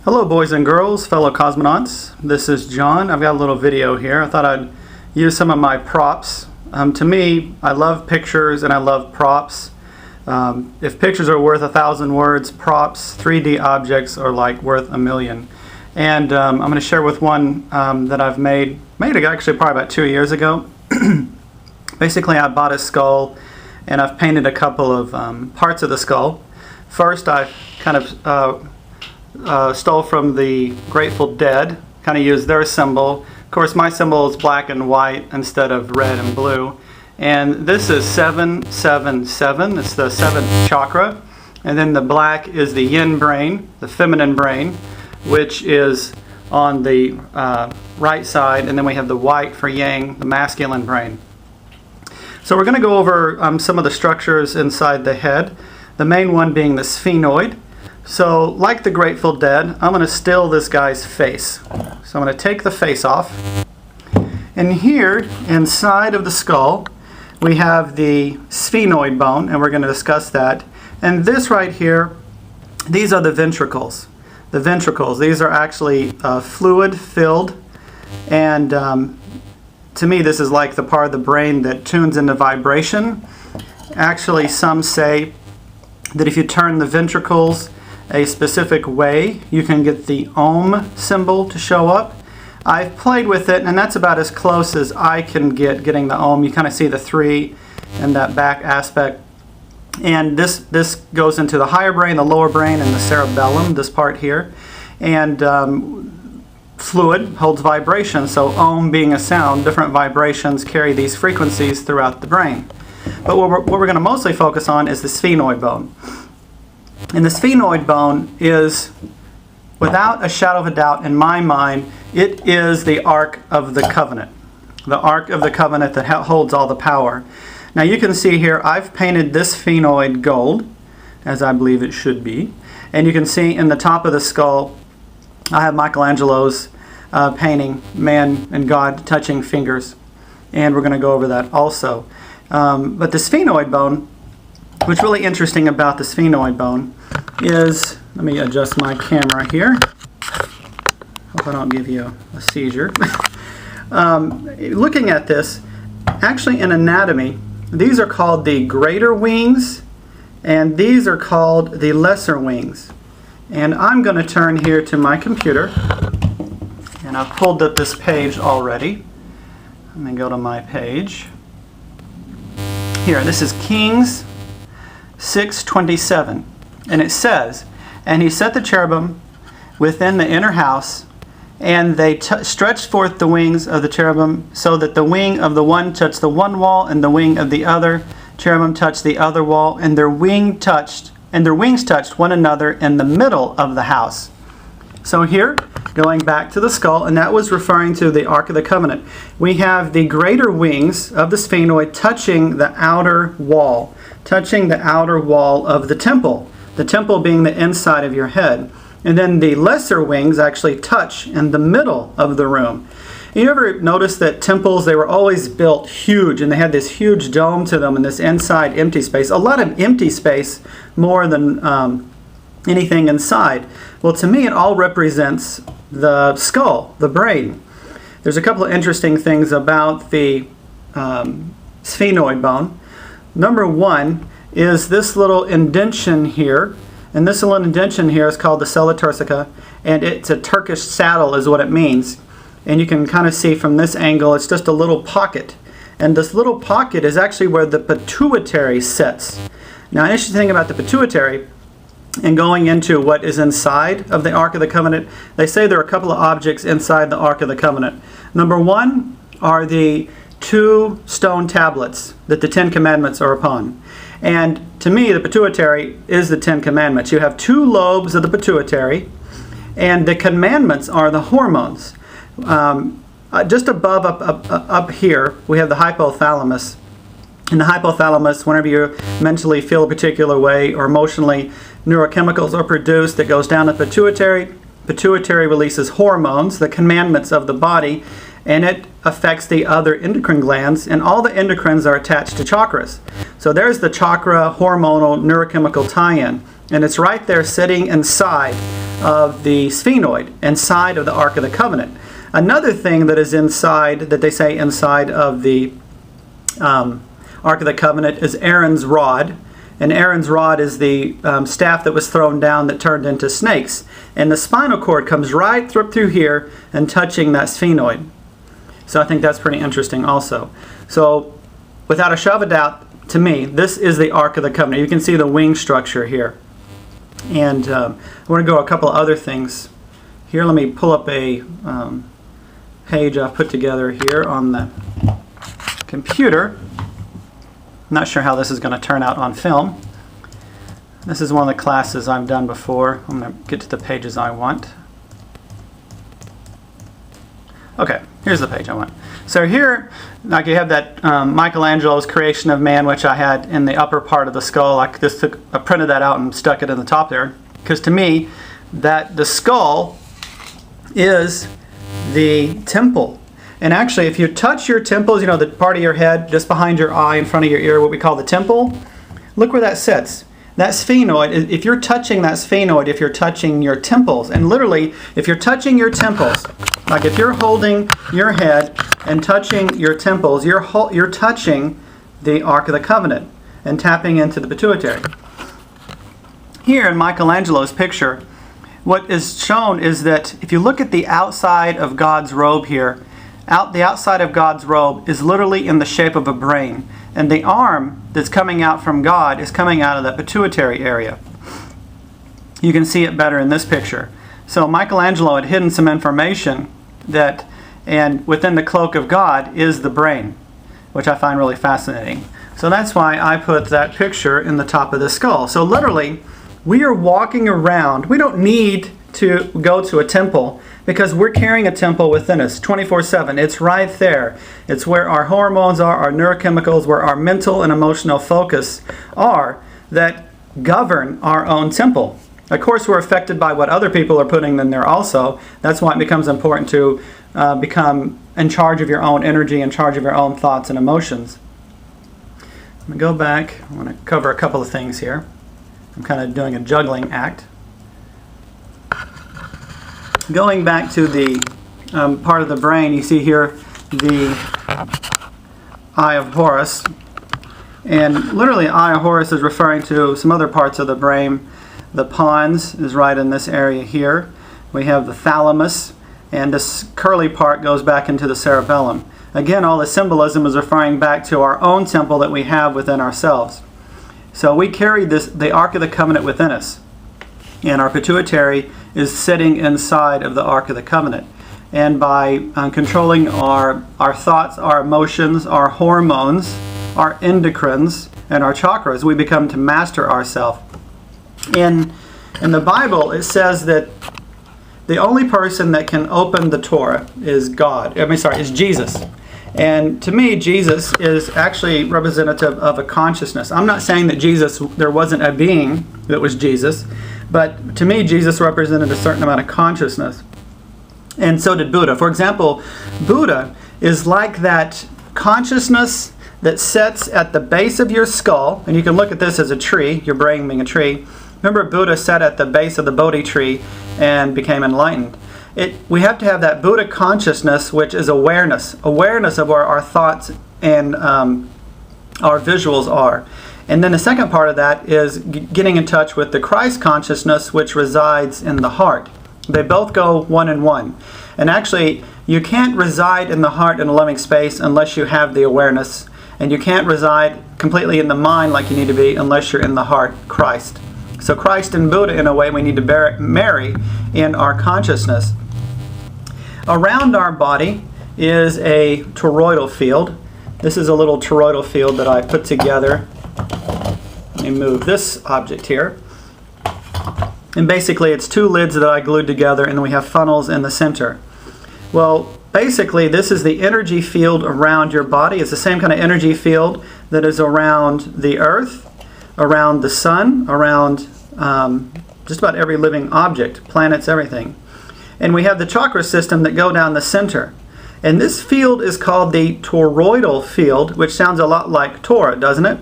Hello boys and girls, fellow cosmonauts. This is John. I've got a little video here. I thought I'd use some of my props. To me, I love pictures and I love props. If pictures are worth 1,000 words, props, 3D objects are like worth 1,000,000. And I'm going to share with one that I've made it actually probably about 2 years ago. Basically, I bought a skull and I've painted a couple of parts of the skull. First, I kind of stole from the Grateful Dead, kind of used their symbol. Of course, my symbol is black and white instead of red and blue. And this is 777. It's the 7th chakra. And then the black is the yin brain, the feminine brain, which is on the right side. And then we have the white for yang, the masculine brain. So we're going to go over some of the structures inside the head. The main one being the sphenoid. So, like the Grateful Dead, I'm going to still this guy's face. So I'm going to take the face off. And here, inside of the skull, we have the sphenoid bone, and we're going to discuss that. And this right here, these are the ventricles. The ventricles, these are actually fluid filled. And to me, this is like the part of the brain that tunes into vibration. Actually, some say that if you turn the ventricles a specific way, you can get the Om symbol to show up. I've played with it, and that's about as close as I can get getting the Om. You kind of see the 3 in that back aspect. And this goes into the higher brain, the lower brain, and the cerebellum, this part here. And fluid holds vibration, so Om being a sound, different vibrations carry these frequencies throughout the brain. But what we're going to mostly focus on is the sphenoid bone. And the sphenoid bone is, without a shadow of a doubt in my mind, it is the Ark of the Covenant. The Ark of the Covenant that holds all the power. Now you can see here, I've painted this sphenoid gold, as I believe it should be. And you can see in the top of the skull, I have Michelangelo's painting, man and God touching fingers. And we're going to go over that also. But the sphenoid bone, what's really interesting about the sphenoid bone is, let me adjust my camera here. Hope I don't give you a seizure. Looking at this, actually in anatomy, these are called the greater wings, and these are called the lesser wings. And I'm going to turn here to my computer, and I've pulled up this page already. Let me go to my page. Here, this is Kings 6:27, and it says, "And he set the cherubim within the inner house, and they stretched forth the wings of the cherubim, so that the wing of the one touched the one wall, and the wing of the other cherubim touched the other wall, and their wings touched one another in the middle of the house." So here, going back to the skull, and that was referring to the Ark of the Covenant. We have the greater wings of the sphenoid touching the outer wall of the temple being the inside of your head. And then the lesser wings actually touch in the middle of the room. You ever notice that temples, they were always built huge, and they had this huge dome to them and this inside empty space. A lot of empty space more than anything inside. Well, to me, it all represents the skull, the brain. There's a couple of interesting things about the sphenoid bone. Number one is this little indention here. And this little indention here is called the sella turcica. And it's a Turkish saddle is what it means. And you can kind of see from this angle, it's just a little pocket. And this little pocket is actually where the pituitary sits. Now, an interesting thing about the pituitary, and going into what is inside of the Ark of the Covenant, they say there are a couple of objects inside the Ark of the Covenant. Number one are the 2 stone tablets that the 10 Commandments are upon. And to me, the pituitary is the 10 Commandments. You have 2 lobes of the pituitary, and the commandments are the hormones. Just above, up here, we have the hypothalamus. In the hypothalamus, whenever you mentally feel a particular way or emotionally, neurochemicals are produced that goes down the pituitary. Pituitary releases hormones, the commandments of the body, and it affects the other endocrine glands, and all the endocrines are attached to chakras. So there's the chakra hormonal neurochemical tie-in, and it's right there sitting inside of the sphenoid, inside of the Ark of the Covenant. Another thing that is inside, that they say inside of the Ark of the Covenant, is Aaron's rod. And Aaron's rod is the staff that was thrown down that turned into snakes. And the spinal cord comes right through here and touching that sphenoid. So I think that's pretty interesting also. So without a shadow of a doubt, to me, this is the Ark of the Covenant. You can see the wing structure here. And I want to go a couple of other things. Here, let me pull up a page I've put together here on the computer. I'm not sure how this is going to turn out on film. This is one of the classes I've done before. I'm going to get to the pages I want. Okay, here's the page I want. So here, like you have that Michelangelo's creation of man, which I had in the upper part of the skull. I printed that out and stuck it in the top there. Because to me, that the skull is the temple. And actually, if you touch your temples, you know, the part of your head just behind your eye, in front of your ear, what we call the temple, look where that sits. That sphenoid, if you're touching that sphenoid, if you're touching your temples, and literally, if you're touching your temples, like if you're holding your head and touching your temples, you're touching the Ark of the Covenant and tapping into the pituitary. Here in Michelangelo's picture, what is shown is that if you look at the outside of God's robe here, the outside of God's robe is literally in the shape of a brain. And the arm that's coming out from God is coming out of the pituitary area. You can see it better in this picture. So Michelangelo had hidden some information and within the cloak of God is the brain, which I find really fascinating. So that's why I put that picture in the top of the skull. So literally, we are walking around. We don't need to go to a temple because we're carrying a temple within us 24/7. It's right there. It's where our hormones are, our neurochemicals, where our mental and emotional focus are that govern our own temple. Of course, we're affected by what other people are putting in there also. That's why it becomes important to become in charge of your own energy, in charge of your own thoughts and emotions. I'm going to go back. I want to cover a couple of things here. I'm kind of doing a juggling act. Going back to the part of the brain, you see here the Eye of Horus. And literally, Eye of Horus is referring to some other parts of the brain. The pons is right in this area here. We have the thalamus, and this curly part goes back into the cerebellum. Again, all the symbolism is referring back to our own temple that we have within ourselves. So we carry the Ark of the Covenant within us. And our pituitary is sitting inside of the Ark of the Covenant. And by controlling our thoughts, our emotions, our hormones, our endocrines, and our chakras, we become to master ourselves. In the Bible, it says that the only person that can open the Torah is is Jesus. And to me, Jesus is actually representative of a consciousness. I'm not saying that there wasn't a being that was Jesus, but to me, Jesus represented a certain amount of consciousness. And so did Buddha. For example, Buddha is like that consciousness that sits at the base of your skull. And you can look at this as a tree, your brain being a tree. Remember, Buddha sat at the base of the Bodhi tree and became enlightened. We have to have that Buddha consciousness, which is awareness of where our thoughts and our visuals are. And then the second part of that is getting in touch with the Christ consciousness, which resides in the heart. They both go one in one. And actually, you can't reside in the heart in a loving space unless you have the awareness. And you can't reside completely in the mind like you need to be unless you're in the heart, Christ. So Christ and Buddha, in a way, we need to marry in our consciousness. Around our body is a toroidal field. This is a little toroidal field that I put together. Let me move this object here. And basically, it's two lids that I glued together, and we have funnels in the center. Well, basically, this is the energy field around your body. It's the same kind of energy field that is around the earth, around the sun, around just about every living object, planets, everything. And we have the chakra system that go down the center. And this field is called the toroidal field, which sounds a lot like Torah, doesn't it?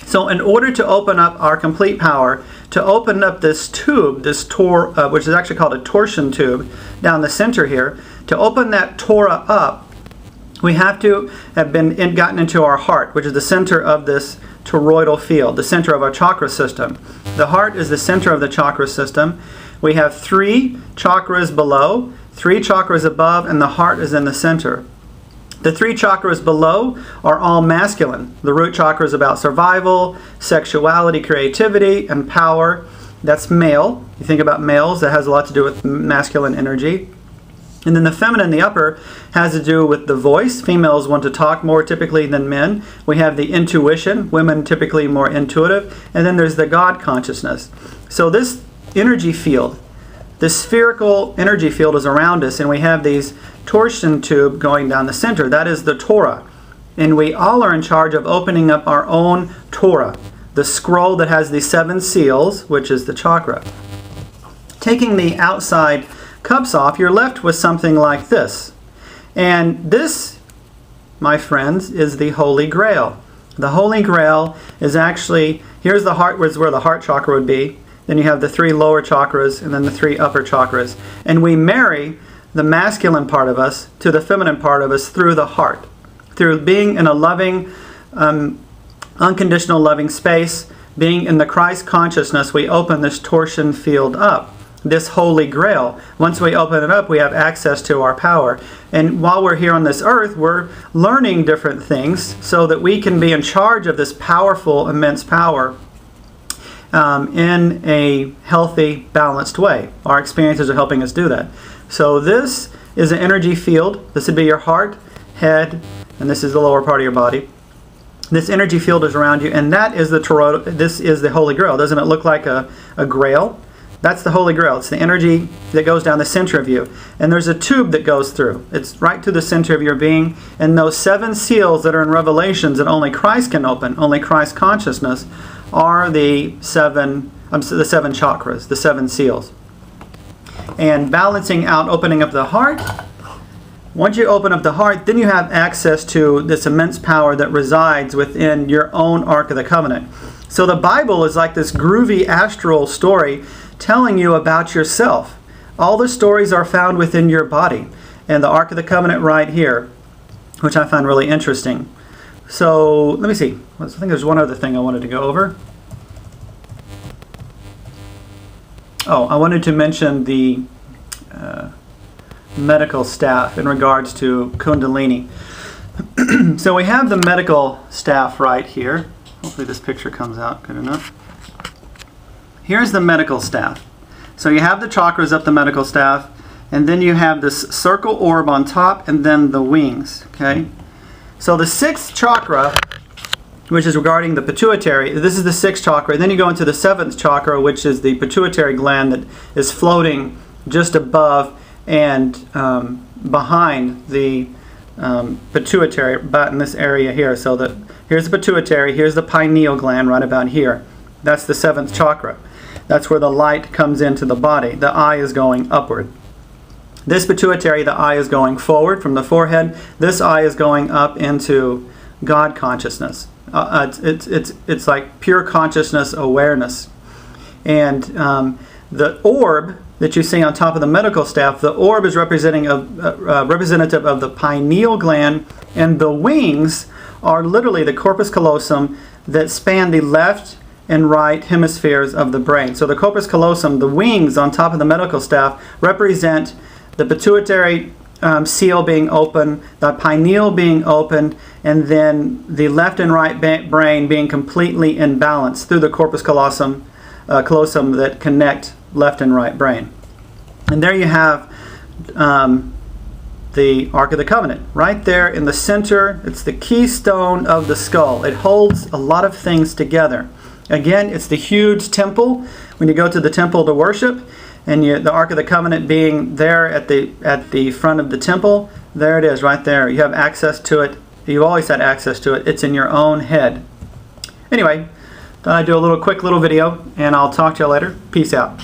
So in order to open up our complete power to open up this tube, which is actually called a torsion tube, down the center here, to open that tora up, we have to have gotten into our heart, which is the center of this toroidal field, the center of our chakra system. The heart is the center of the chakra system. We have 3 chakras below, 3 chakras above, and the heart is in the center. The 3 chakras below are all masculine. The root chakra is about survival, sexuality, creativity, and power. That's male. You think about males, that has a lot to do with masculine energy. And then the feminine, the upper, has to do with the voice. Females want to talk more typically than men. We have the intuition. Women typically more intuitive. And then there's the God consciousness. So this energy field, this spherical energy field is around us, and we have these torsion tube going down the center. That is the Torah. And we all are in charge of opening up our own Torah, the scroll that has the 7 seals, which is the chakra. Taking the outside cups off, you're left with something like this. And this, my friends, is the Holy Grail. The Holy Grail is actually, here's the heart, where the heart chakra would be. Then you have the 3 lower chakras and then the 3 upper chakras. And we marry the masculine part of us to the feminine part of us through the heart. Through being in a loving, unconditional loving space, being in the Christ consciousness, we open this torsion field up. This Holy Grail. Once we open it up, we have access to our power. And while we're here on this earth, we're learning different things so that we can be in charge of this powerful, immense power in a healthy, balanced way. Our experiences are helping us do that. So this is an energy field. This would be your heart, head, and this is the lower part of your body. This energy field is around you, and that is this is the Holy Grail. Doesn't it look like a grail? That's the Holy Grail. It's the energy that goes down the center of you. And there's a tube that goes through. It's right to the center of your being. And those 7 seals that are in Revelations that only Christ can open, only Christ consciousness, are the 7 chakras, the 7 seals. And balancing out, opening up the heart. Once you open up the heart, then you have access to this immense power that resides within your own Ark of the Covenant. So the Bible is like this groovy astral story telling you about yourself. All the stories are found within your body. And the Ark of the Covenant right here, which I find really interesting. So, let me see. I think there's one other thing I wanted to go over. Oh, I wanted to mention the medical staff in regards to Kundalini. So we have the medical staff right here. Hopefully this picture comes out good enough. Here's the medical staff. So you have the chakras up the medical staff, and then you have this circle orb on top, and then the wings. Okay. So the 6th chakra, which is regarding the pituitary, this is the 6th chakra. And then you go into the 7th chakra, which is the pituitary gland that is floating just above and behind the pituitary, about in this area here. So that here's the pituitary, here's the pineal gland right about here. That's the 7th chakra. That's where the light comes into the body. The eye is going upward. This pituitary, the eye is going forward from the forehead. This eye is going up into God consciousness. It's like pure consciousness awareness. And the orb that you see on top of the medical staff, the orb is representative of the pineal gland, and the wings are literally the corpus callosum that span the left and right hemispheres of the brain. So the corpus callosum, the wings on top of the medical staff, represent the pituitary seal being open, the pineal being open, and then the left and right brain being completely in balance through the corpus callosum that connect left and right brain. And there you have the Ark of the Covenant. Right there in the center, it's the keystone of the skull. It holds a lot of things together. Again, it's the huge temple. When you go to the temple to worship, and the Ark of the Covenant being there at the front of the temple, there it is right there. You have access to it. You've always had access to it. It's in your own head. Anyway, thought I'd do a quick little video, and I'll talk to you later. Peace out.